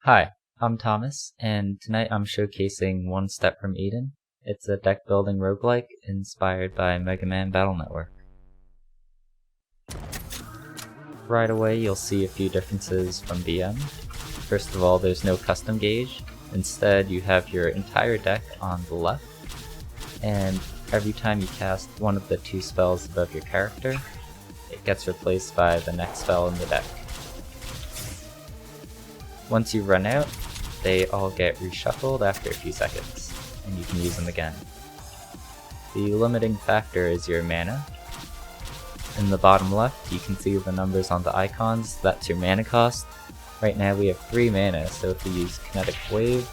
Hi, I'm Thomas, and tonight I'm showcasing One Step from Eden. It's a deck building roguelike inspired by MegaMan Battle Network. Right away you'll see a few differences from BN. First of all, there's no custom gauge. Instead, you have your entire deck on the left, and every time you cast one of the two spells above your character, it gets replaced by the next spell in the deck. Once you run out, they all get reshuffled after a few seconds, and you can use them again. The limiting factor is your mana. In the bottom left, you can see the numbers on the icons. That's your mana cost. Right now we have 3 mana, so if we use Kinetic Wave,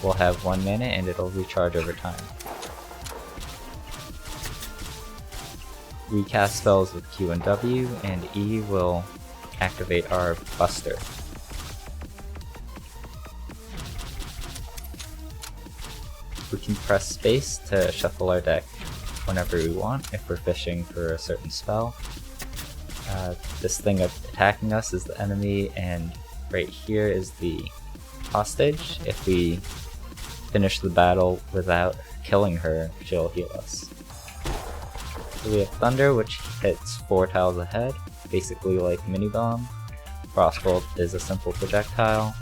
we'll have 1 mana and it'll recharge over time. We cast spells with Q and W, and E will activate our Buster. We can press space to shuffle our deck whenever we want if we're fishing for a certain spell. This thing attacking us is the enemy, and right here is the hostage. If we finish the battle without killing her, she'll heal us. So we have Thunder, which hits 4 tiles ahead, basically like Mini Bomb. Frostbolt is a simple projectile.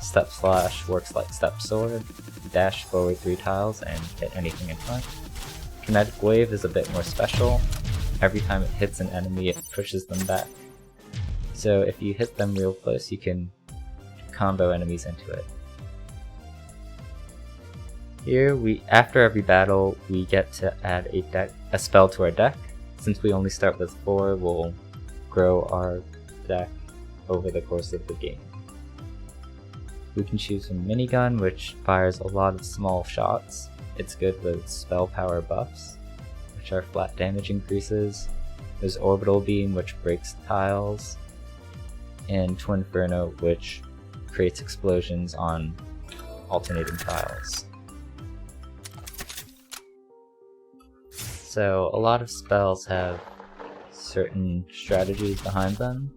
Step Slash works like Step Sword. Dash forward 3 tiles and hit anything in front. Kinetic Wave is a bit more special. Every time it hits an enemy, it pushes them back. So if you hit them real close, you can combo enemies into it. Here, after every battle, we get to add a spell to our deck. Since we only start with 4, we'll grow our deck over the course of the game. We can choose from Minigun, which fires a lot of small shots. It's good with spell power buffs, which are flat damage increases. There's Orbital Beam, which breaks tiles, and Twinferno, which creates explosions on alternating tiles. So a lot of spells have certain strategies behind them.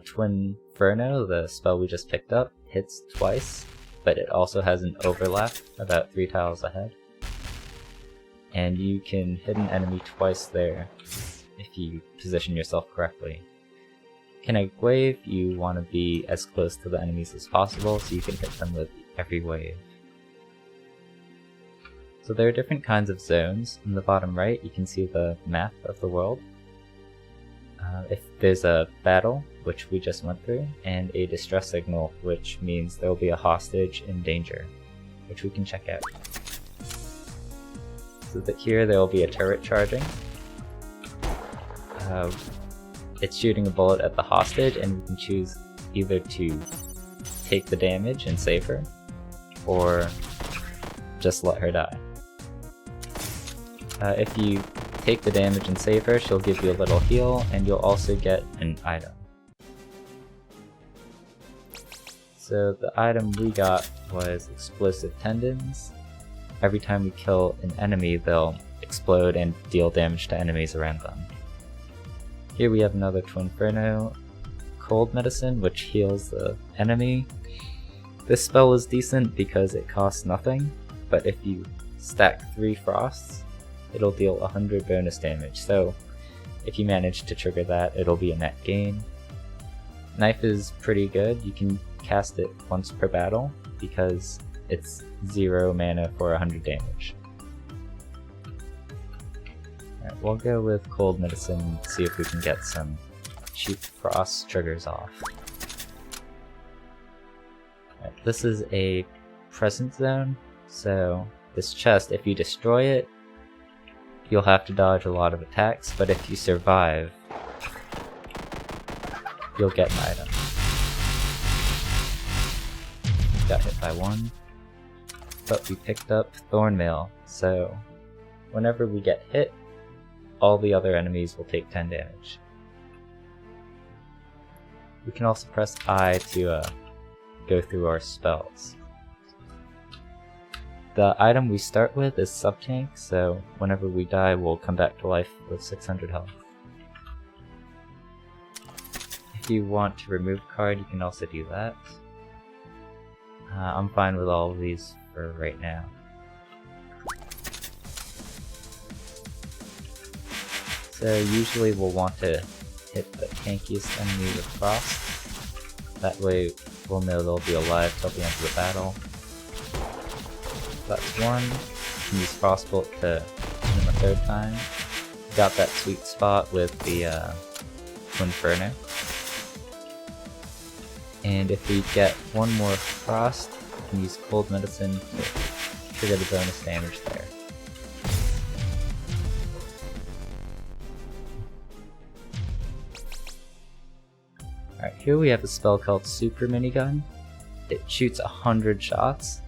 Twinferno, the spell we just picked up, hits twice, but it also has an overlap about 3 tiles ahead. And you can hit an enemy twice there if you position yourself correctly. Kinetic Wave, you want to be as close to the enemies as possible so you can hit them with every wave. So there are different kinds of zones. In the bottom right, you can see the map of the world. If there's a battle, which we just went through, and a distress signal, which means there will be a hostage in danger, which we can check out. So that here there will be a turret charging. It's shooting a bullet at the hostage, and we can choose either to take the damage and save her, or just let her die. If you take the damage and save her, she'll give you a little heal, and you'll also get an item. So the item we got was Explosive Tendons. Every time we kill an enemy, they'll explode and deal damage to enemies around them. Here we have another Twinferno, Cold Medicine, which heals the enemy. This spell is decent because it costs nothing, but if you stack 3 frosts, it'll deal 100 bonus damage, so if you manage to trigger that, it'll be a net gain. Knife is pretty good. You can cast it once per battle because it's 0 mana for 100 damage. Alright, we'll go with Cold Medicine and see if we can get some cheap frost triggers off. Alright, this is a present zone, so this chest, if you destroy it, you'll have to dodge a lot of attacks, but if you survive, you'll get an item. Got hit by 1, but we picked up Thornmail, so whenever we get hit, all the other enemies will take 10 damage. We can also press I to go through our spells. The item we start with is Sub-Tank, so whenever we die, we'll come back to life with 600 health. If you want to remove a card, you can also do that. I'm fine with all of these for right now. So usually we'll want to hit the tankiest enemy with Frost. That way we'll know they'll be alive till the end of the battle. That's one. You can use Frostbolt to hit him a third time. Got that sweet spot with the Inferno. And if we get one more Frost, we can use Cold Medicine to trigger the bonus damage there. Alright, here we have a spell called Super Minigun. It shoots 100 shots,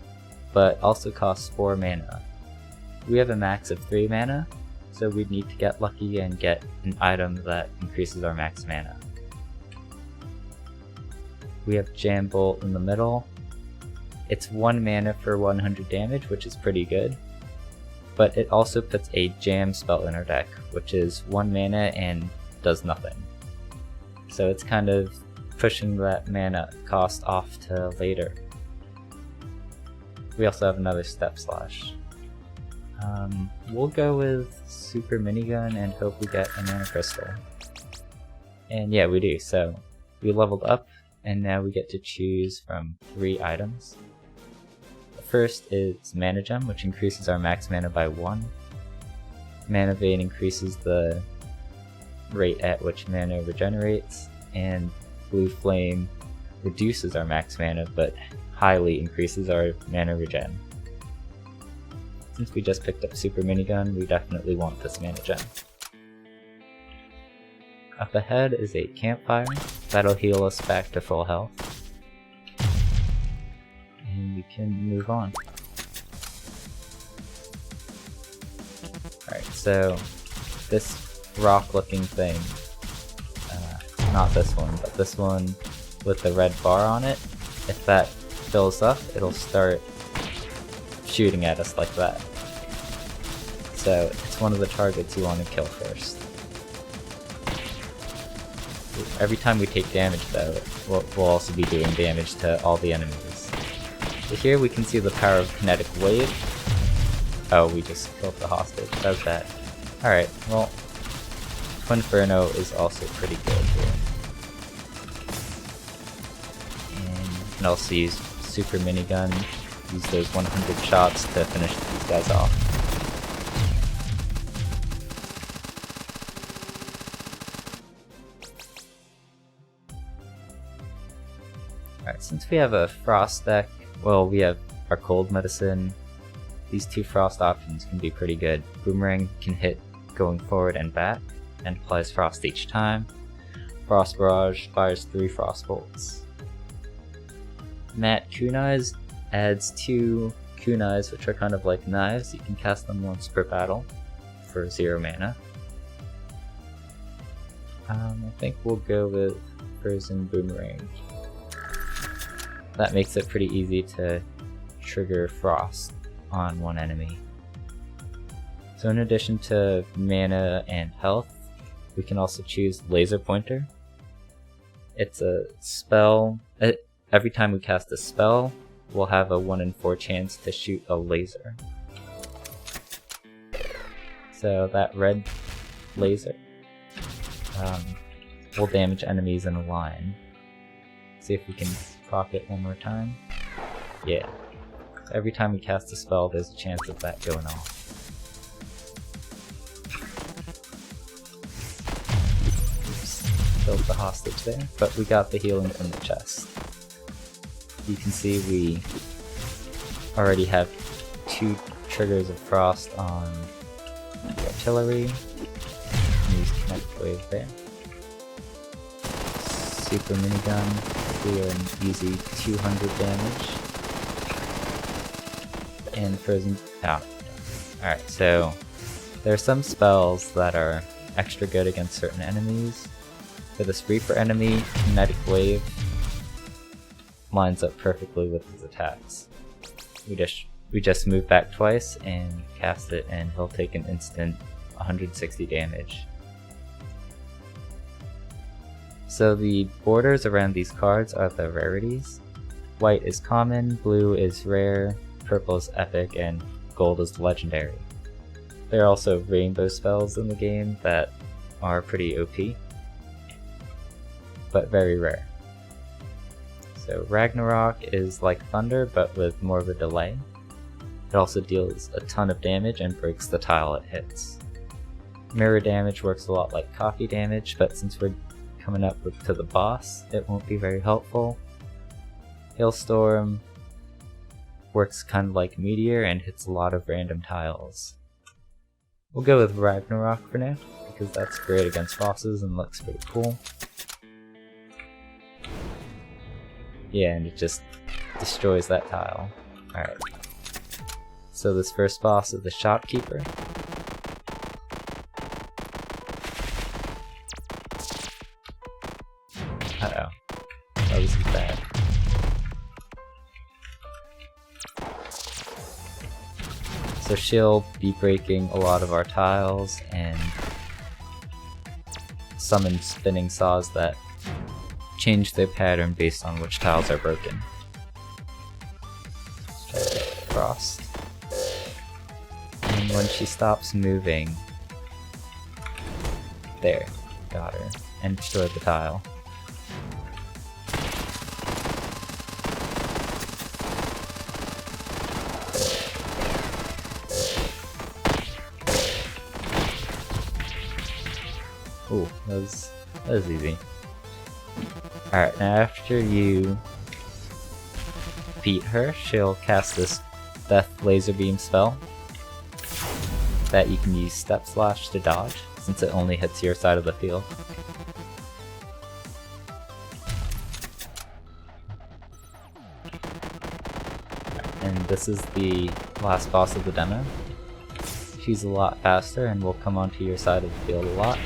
but also costs 4 mana. We have a max of 3 mana, so we'd need to get lucky and get an item that increases our max mana. We have Jam Bolt in the middle. It's 1 mana for 100 damage, which is pretty good. But it also puts a Jam spell in our deck, which is 1 mana and does nothing. So it's kind of pushing that mana cost off to later. We also have another Step Slash. We'll go with Super Minigun and hope we get a Mana Crystal. And yeah, we do. So we leveled up, and now we get to choose from 3 items. The first is Mana Gem, which increases our max mana by 1. Mana Vein increases the rate at which mana regenerates, and Blue Flame reduces our max mana but highly increases our mana regen. Since we just picked up Super Minigun, we definitely want this Mana Gem. Up ahead is a Campfire. That'll heal us back to full health. And we can move on. Alright, so this rock looking thing, not this one, but this one with the red bar on it, if that fills up, it'll start shooting at us like that. So it's one of the targets you want to kill first. Every time we take damage though, we'll also be doing damage to all the enemies. So here we can see the power of Kinetic Wave. Oh, we just killed the hostage. That was bad. Alright, well, Twinferno is also pretty good here. And you can also use Super Minigun, use those 100 shots to finish these guys off. Alright, since we have a Frost deck, well, we have our Cold Medicine. These 2 Frost options can be pretty good. Boomerang can hit going forward and back, and applies Frost each time. Frost Barrage fires 3 Frost Bolts. Mat Kunais adds 2 Kunais, which are kind of like knives. You can cast them once per battle for 0 mana. I think we'll go with Frozen Boomerang. That makes it pretty easy to trigger Frost on one enemy. So in addition to mana and health, we can also choose Laser Pointer. It's a spell. Every time we cast a spell, we'll have a 1 in 4 chance to shoot a laser. So that red laser will damage enemies in a line. See if we can proc it one more time. Yeah. So every time we cast a spell, there's a chance of that going off. Oops. Killed the hostage there, but we got the healing from the chest. You can see we already have 2 triggers of Frost on the artillery. Use Kinetic Wave there. Super Minigun, we are an easy 200 damage. And Frozen... oh. Alright, so there are some spells that are extra good against certain enemies. For this Reaper enemy, Kinetic Wave lines up perfectly with his attacks. We just move back twice and cast it, and he'll take an instant 160 damage. So the borders around these cards are the rarities. white is common, blue is rare, purple is epic, and gold is legendary. There are also rainbow spells in the game that are pretty OP, but very rare. So Ragnarok is like thunder, but with more of a delay. It also deals a ton of damage and breaks the tile it hits. Mirror damage works a lot like coffee damage, but since we're coming up to the boss, it won't be very helpful. Hailstorm works kind of like Meteor and hits a lot of random tiles. We'll go with Ragnarok for now, because that's great against bosses and looks pretty cool. Yeah, and it just destroys that tile. Alright. So this first boss is the Shopkeeper. Uh-oh. Oh, this is bad. So she'll be breaking a lot of our tiles and summon spinning saws that change their pattern based on which tiles are broken. Let's try to get Frost. And when she stops moving, there, got her, and destroyed the tile. Ooh, that was easy. Alright, now after you beat her, she'll cast this Death Laser Beam spell that you can use Step Slash to dodge, since it only hits your side of the field. And this is the last boss of the demo. She's a lot faster and will come onto your side of the field a lot.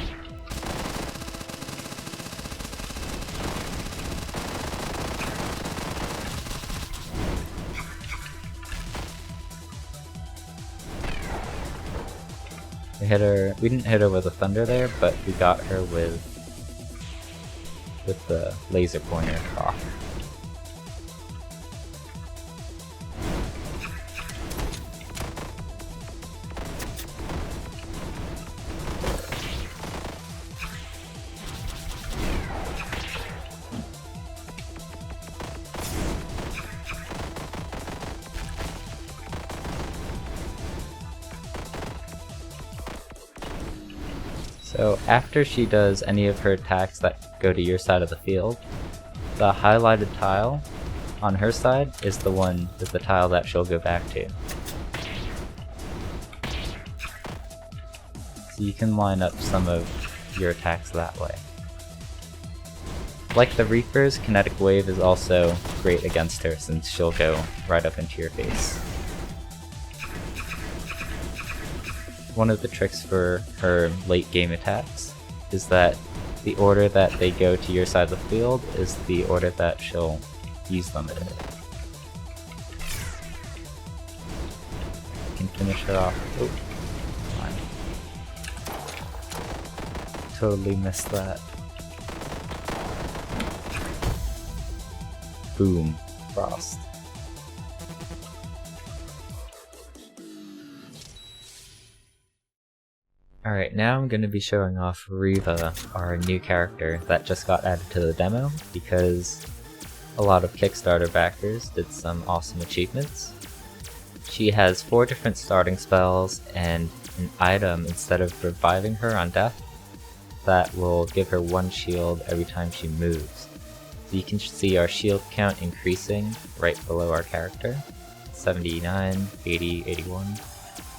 We didn't hit her with a thunder there, but we got her with the laser pointer off. So after she does any of her attacks that go to your side of the field, the highlighted tile on her side is the tile that she'll go back to. So you can line up some of your attacks that way. Like the Reapers, Kinetic Wave is also great against her since she'll go right up into your face. One of the tricks for her late game attacks is that the order that they go to your side of the field is the order that she'll use them in. You can finish her off. Oh, fine. Totally missed that. Boom. Frost. Alright, now I'm going to be showing off Riva, our new character that just got added to the demo, because a lot of Kickstarter backers did some awesome achievements. She has 4 different starting spells and an item instead of reviving her on death that will give her 1 shield every time she moves. So you can see our shield count increasing right below our character. 79, 80, 81.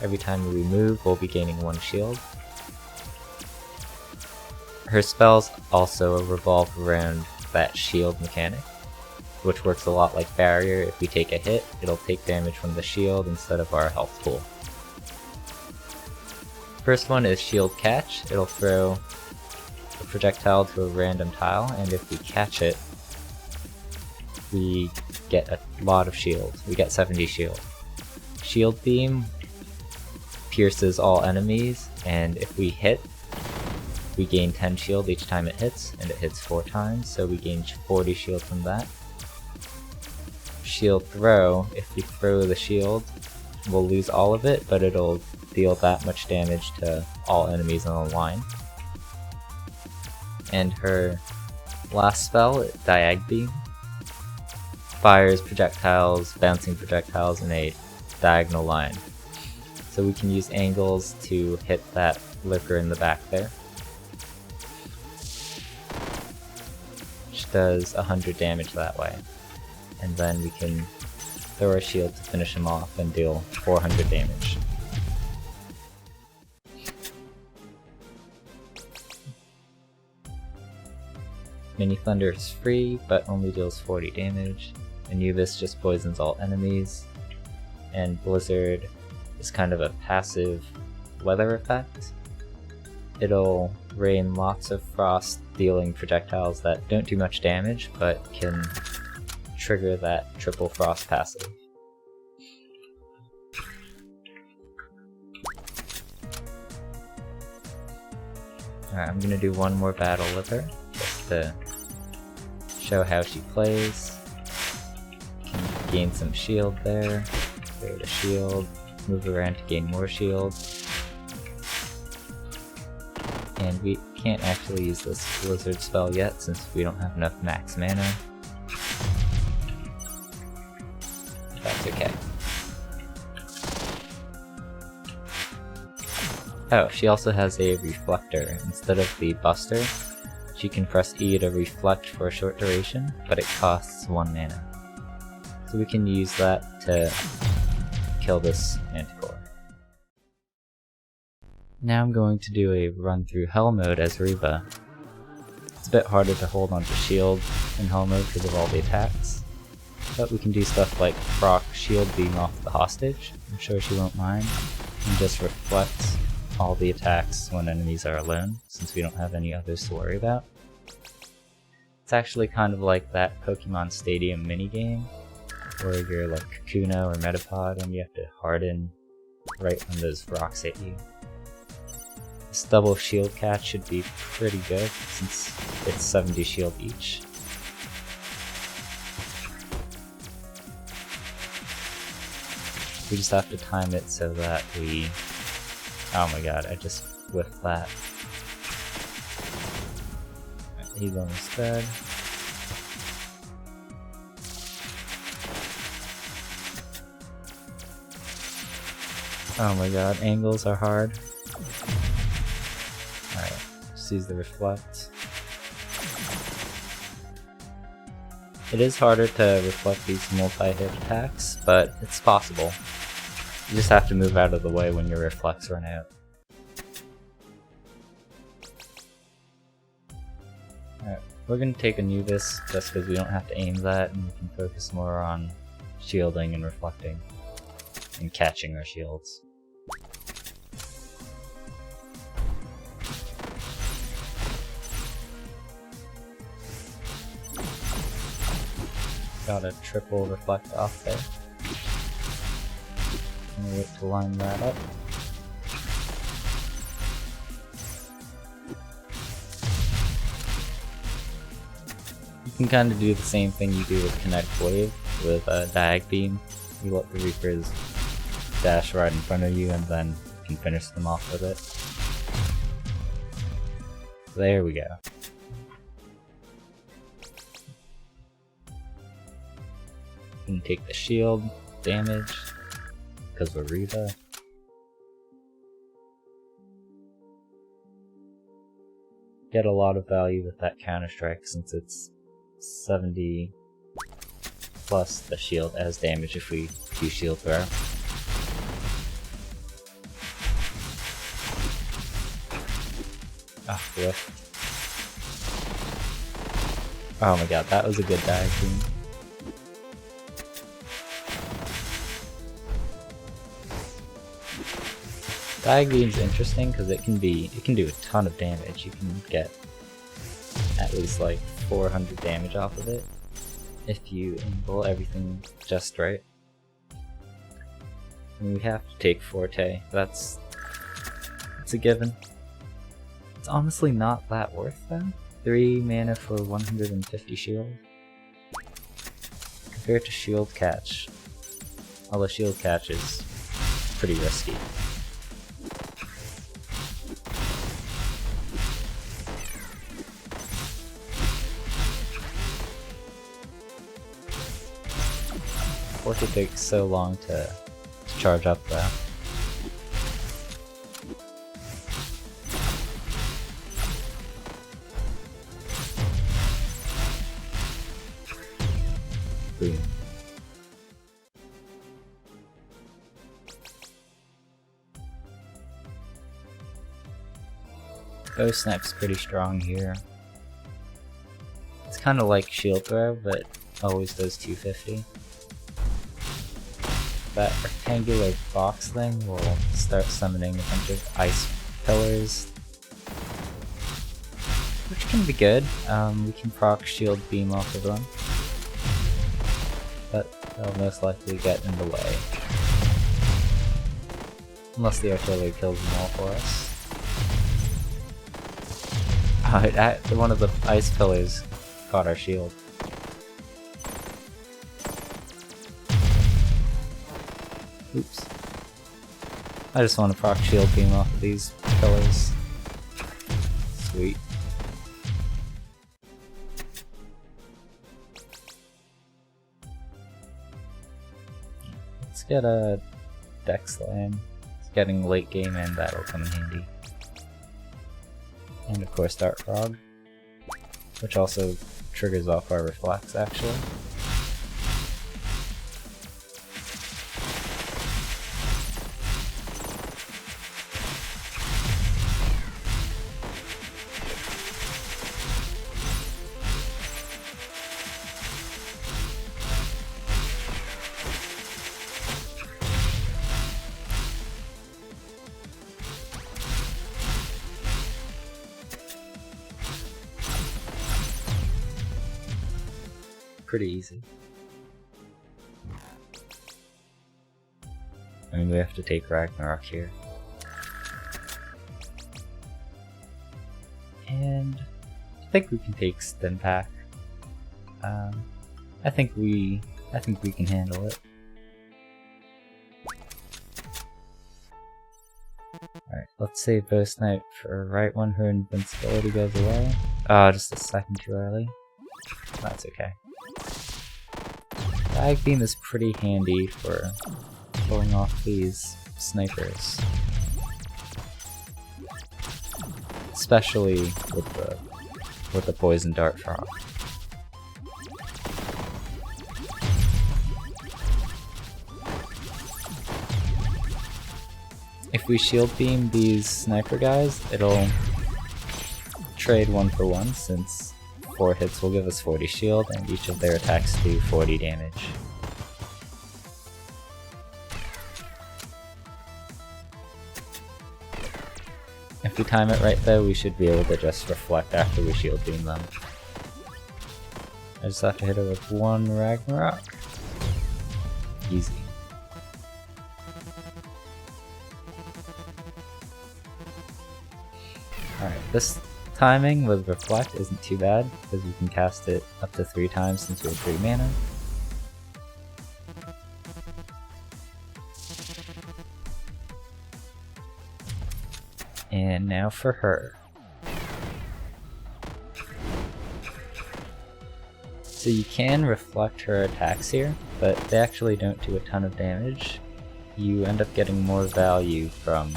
Every time we move, we'll be gaining 1 shield. Her spells also revolve around that shield mechanic, which works a lot like Barrier. If we take a hit, it'll take damage from the shield instead of our health pool. First one is Shield Catch. It'll throw a projectile to a random tile, and if we catch it, we get a lot of shield. We get 70 shield. Shield Beam pierces all enemies, and if we hit, we gain 10 shield each time it hits, and it hits 4 times, so we gain 40 shield from that. shield throw, if you throw the shield, we'll lose all of it, but it'll deal that much damage to all enemies on the line. And her last spell, Diag Beam, fires projectiles, bouncing projectiles in a diagonal line. So we can use angles to hit that lurker in the back there, which does 100 damage that way. And then we can throw our shield to finish him off and deal 400 damage. Mini Thunder is free, but only deals 40 damage. Anubis just poisons all enemies. And Blizzard is kind of a passive weather effect. It'll rain lots of frost, dealing projectiles that don't do much damage, but can trigger that triple frost passive. Alright, I'm gonna do one more battle with her, just to show how she plays. Can gain some shield there, create a shield, move around to gain more shield. And we can't actually use this Blizzard spell yet since we don't have enough max mana. That's okay. Oh, she also has a reflector. Instead of the buster, she can press E to reflect for a short duration, but it costs 1 mana. So we can use that to kill this Manticore. Now I'm going to do a run through Hell mode as Riva. It's a bit harder to hold onto shield in Hell mode because of all the attacks, but we can do stuff like proc shield beam off the hostage, I'm sure she won't mind, and just reflect all the attacks when enemies are alone, since we don't have any others to worry about. It's actually kind of like that Pokemon Stadium minigame, where you're like Kakuna or Metapod and you have to harden right when those rocks hit you. This double shield catch should be pretty good, since it's 70 shield each. We just have to time it so that we... Oh my god, I just whiffed that. He's almost dead. Oh my god, angles are hard. Alright, just use the reflect. It is harder to reflect these multi-hit attacks, but it's possible. You just have to move out of the way when your reflects run out. Alright, we're gonna take Anubis just because we don't have to aim that and we can focus more on shielding and reflecting and catching our shields. Got a triple reflect off there. Gonna wait to line that up. You can kind of do the same thing you do with Connect Wave with a Diag Beam. You let the Reapers dash right in front of you and then you can finish them off with it. There we go. You can take the shield damage because we're Riva. Get a lot of value with that counter strike since it's 70 plus the shield as damage if we do shield throw. Ah, whiff. Oh my god, that was a good dive team. Diag Beam's interesting because it can do a ton of damage. You can get at least like 400 damage off of it if you angle everything just right. And we have to take Forte. That's a given. It's honestly not that worth though. 3 mana for 150 shield. fear to shield catch. Although shield catch is pretty risky. Forky takes so long to charge up though. Boom. Ghost Snipe's pretty strong here. It's kind of like shield throw, but always does 250. That rectangular box thing will start summoning a bunch of ice pillars, which can be good. We can proc shield beam off of them, but they'll most likely get in the way. Unless the artillery kills them all for us. One of the ice pillars caught our shield. Oops. I just want to proc shield beam off of these pillars. Sweet. Let's get a deck slam. It's getting late game and battle come in handy. And of course Dart Frog, which also triggers off our reflex actually. Pretty easy. I mean, we have to take Ragnarok here. And I think we can take Stimpak. I think we can handle it. Alright, let's save Bow Snipe for right when her invincibility goes away. Just a second too early. That's okay. Ag Beam is pretty handy for pulling off these snipers. Especially with the poison dart frog. If we shield beam these sniper guys, it'll trade 1 for 1 since 4 hits will give us 40 shield, and each of their attacks do 40 damage. If we time it right though, we should be able to just reflect after we shield beam them. I just have to hit it with 1 Ragnarok. Easy. Alright, this timing with Reflect isn't too bad, because we can cast it up to 3 times since we have 3 mana. And now for her. So you can reflect her attacks here, but they actually don't do a ton of damage. You end up getting more value from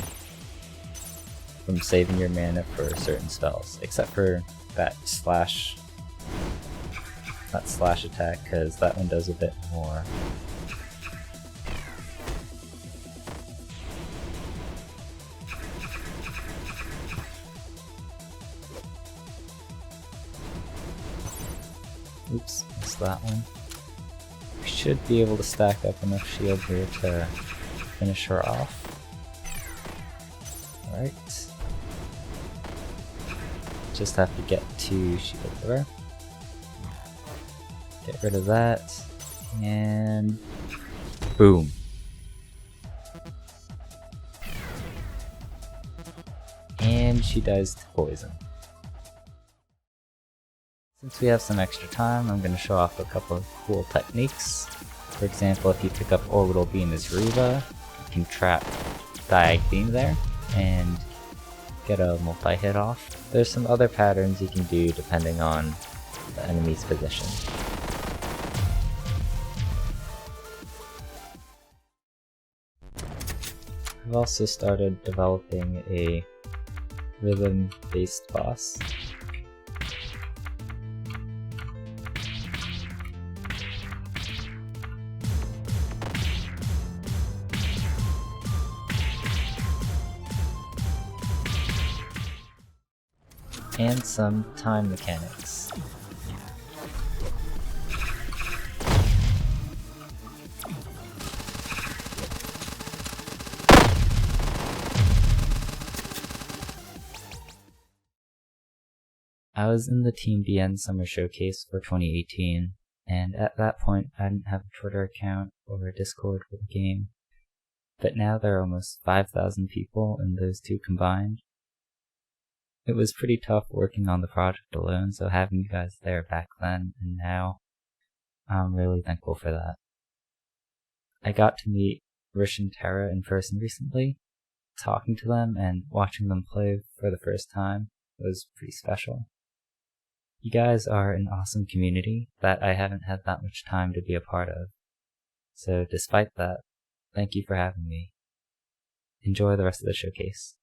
saving your mana for certain spells, except for that slash attack, because that one does a bit more. Oops, missed that one. We should be able to stack up enough shield here to finish her off. Alright. Just have to get to shield her. Get rid of that. And boom. And she dies to poison. Since we have some extra time, I'm going to show off a couple of cool techniques. For example, if you pick up Orbital Beam as Riva, you can trap Diag Beam there and get a multi-hit off. There's some other patterns you can do depending on the enemy's position. I've also started developing a rhythm-based boss. And some time mechanics. I was in the TeamBN Summer Showcase for 2018, and at that point I didn't have a Twitter account or a Discord for the game, but now there are almost 5,000 people in those two combined. It was pretty tough working on the project alone, so having you guys there back then and now, I'm really thankful for that. I got to meet Rish and Tara in person recently. Talking to them and watching them play for the first time was pretty special. You guys are an awesome community that I haven't had that much time to be a part of. So despite that, thank you for having me. Enjoy the rest of the showcase.